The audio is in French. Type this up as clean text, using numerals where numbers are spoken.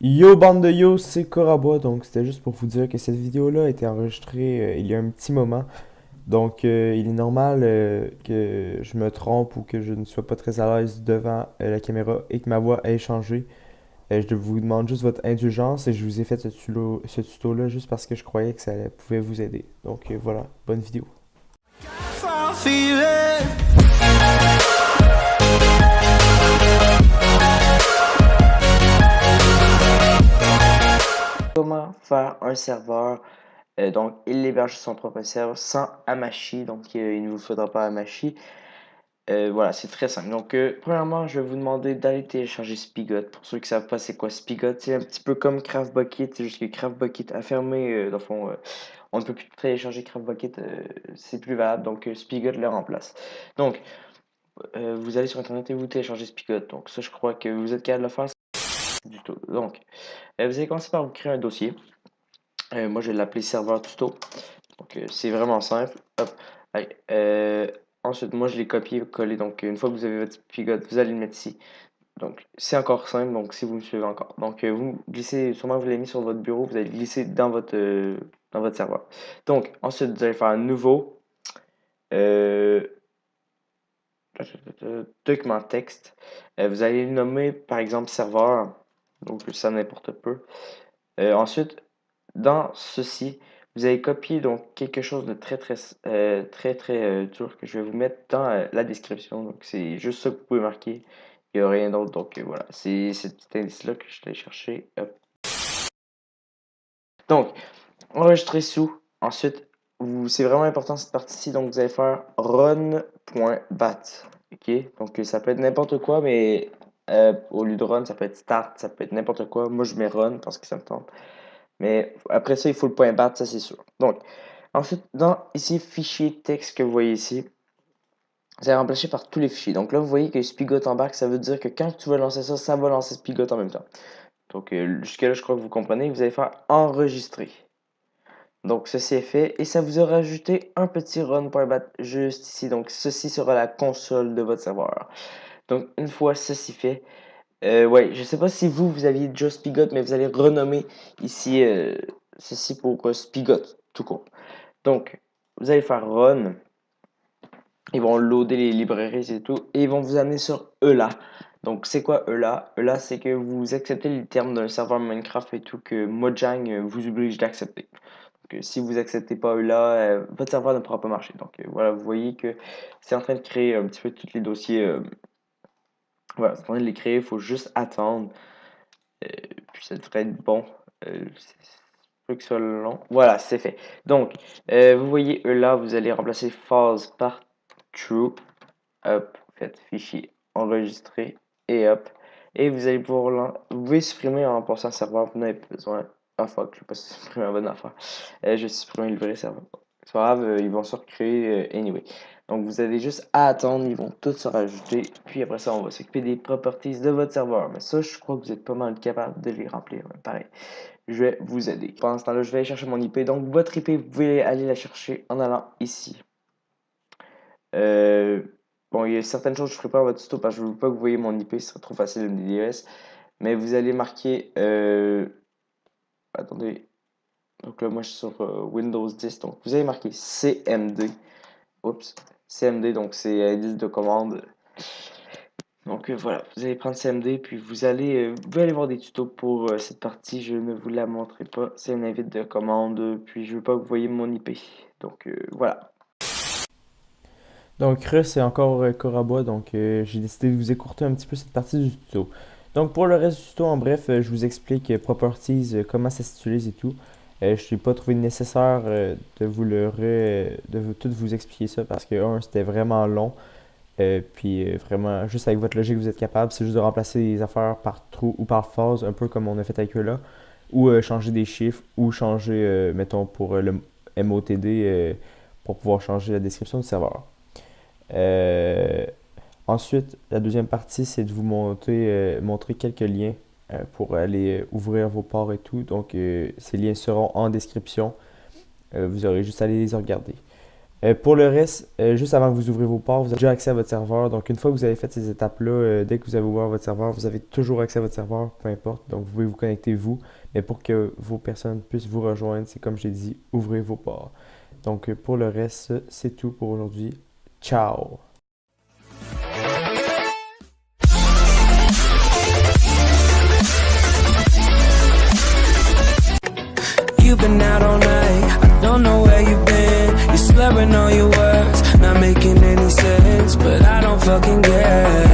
Yo bande de yo, c'est Corabo, donc c'était juste pour vous dire que cette vidéo-là a été enregistrée il y a un petit moment. Donc il est normal que je me trompe ou que je ne sois pas très à l'aise devant la caméra et que ma voix ait changé. Je vous demande juste votre indulgence et je vous ai fait ce tuto-là juste parce que je croyais que ça pouvait vous aider. Donc voilà, bonne vidéo. Comment faire un serveur, donc il héberge son propre serveur sans Hamachi, donc il ne vous faudra pas Hamachi. Voilà, c'est très simple. Donc, premièrement, je vais vous demander d'aller télécharger Spigot. Pour ceux qui ne savent pas c'est quoi Spigot, c'est un petit peu comme CraftBucket, c'est juste que CraftBucket a fermé, dans le fond, on ne peut plus télécharger CraftBucket, c'est plus valable, donc Spigot le remplace. Donc, vous allez sur Internet et vous téléchargez Spigot. Donc, ça, je crois que vous êtes capable de le faire du tout. Donc, vous allez commencer par vous créer un dossier. Moi, je vais l'appeler serveur tuto. Donc, c'est vraiment simple. Hop. Allez, ensuite, moi, je l'ai copié-collé. Donc, une fois que vous avez votre pigote, vous allez le mettre ici. Donc, c'est encore simple. Donc, si vous me suivez encore. Donc, vous glissez, sûrement vous l'avez mis sur votre bureau, vous allez glisser dans votre serveur. Donc, ensuite, vous allez faire un nouveau euh, document texte. Vous allez le nommer, par exemple, serveur. Donc, ça n'importe peu. Ensuite, dans ceci, vous allez copier donc quelque chose de très dur que je vais vous mettre dans la description. Donc c'est juste ça que vous pouvez marquer. Il n'y a rien d'autre. Donc voilà, c'est ce petit indice-là que je vais chercher. Hop. Donc, enregistrer sous. Ensuite, c'est vraiment important cette partie-ci. Donc vous allez faire run.bat. OK? Donc ça peut être n'importe quoi, mais au lieu de run, ça peut être start, ça peut être n'importe quoi. Moi je mets run parce que ça me tente. Mais après ça, il faut le point bat, ça c'est sûr. Donc, ensuite, dans ici, fichier texte que vous voyez ici, vous allez remplacer par tous les fichiers. Donc là, vous voyez que Spigot embarque, ça veut dire que quand tu vas lancer ça, ça va lancer Spigot en même temps. Donc jusque-là, je crois que vous comprenez. Vous allez faire enregistrer. Donc ceci est fait et ça vous a rajouté un petit run.bat juste ici. Donc ceci sera la console de votre serveur. Donc une fois ceci fait, ouais, je sais pas si vous aviez déjà Spigot, mais vous allez renommer ici ceci pour Spigot tout court. Donc, vous allez faire run. Ils vont loader les librairies et tout. Et ils vont vous amener sur EULA. Donc, c'est quoi EULA? EULA, c'est que vous acceptez les termes d'un serveur Minecraft et tout que Mojang vous oblige d'accepter. Donc, si vous acceptez pas EULA, votre serveur ne pourra pas marcher. Donc, voilà, vous voyez que c'est en train de créer un petit peu tous les dossiers. Voilà, c'est en train de les créer. Il faut juste attendre. Euh, puis ça devrait être bon. C'est peu que ce soit long. Voilà, c'est fait. Donc, vous voyez là, vous allez remplacer phase par true. Hop, faites fichier enregistré et hop. Et vous allez pouvoir vous pouvez supprimer en passant serveur, vous n'avez pas besoin. Ah fuck, je vais pas supprimer la bonne affaire. Je vais supprimer le vrai serveur. C'est pas grave, ils vont se recréer anyway. Donc vous avez juste à attendre, ils vont tous se rajouter. Puis après ça, on va s'occuper des properties de votre serveur. Mais ça, je crois que vous êtes pas mal capable de les remplir. Pareil, je vais vous aider. Pendant ce temps-là, je vais aller chercher mon IP. Donc votre IP, vous pouvez aller la chercher en allant ici. Euh, bon, il y a certaines choses que je ne ferai pas dans votre tuto parce que je ne veux pas que vous voyez mon IP, ce serait trop facile de DDoS. Mais vous allez marquer. Attendez. Donc là, moi, je suis sur Windows 10. Donc, vous allez marquer CMD. Oups. CMD, donc c'est la liste de commandes. Donc voilà, vous allez prendre CMD, puis vous pouvez aller voir des tutos pour cette partie. Je ne vous la montrerai pas. C'est une invite de commande, puis je ne veux pas que vous voyez mon IP. Donc voilà. Donc c'est encore Corabo, donc j'ai décidé de vous écourter un petit peu cette partie du tuto. Donc pour le reste du tuto, en bref, je vous explique Properties, comment ça s'utilise et tout. Je n'ai pas trouvé nécessaire de tout vous expliquer ça parce que, un, c'était vraiment long. Puis vraiment, juste avec votre logique, vous êtes capable. C'est juste de remplacer les affaires par trou ou par phase, un peu comme on a fait avec eux là. Ou changer des chiffres, ou changer, mettons, pour le MOTD, pour pouvoir changer la description du serveur. Euh, Ensuite, la deuxième partie, c'est de vous montrer quelques liens pour aller ouvrir vos ports et tout. Donc, ces liens seront en description. Vous aurez juste à aller les regarder. Pour le reste, juste avant que vous ouvrez vos ports, vous avez déjà accès à votre serveur. Donc, une fois que vous avez fait ces étapes-là, dès que vous avez ouvert votre serveur, vous avez toujours accès à votre serveur, peu importe. Donc, vous pouvez vous connecter vous. Mais pour que vos personnes puissent vous rejoindre, c'est comme j'ai dit, ouvrez vos ports. Donc, pour le reste, c'est tout pour aujourd'hui. Ciao! You've been out all night, I don't know where you've been. You're slurring on your words, not making any sense, but I don't fucking care.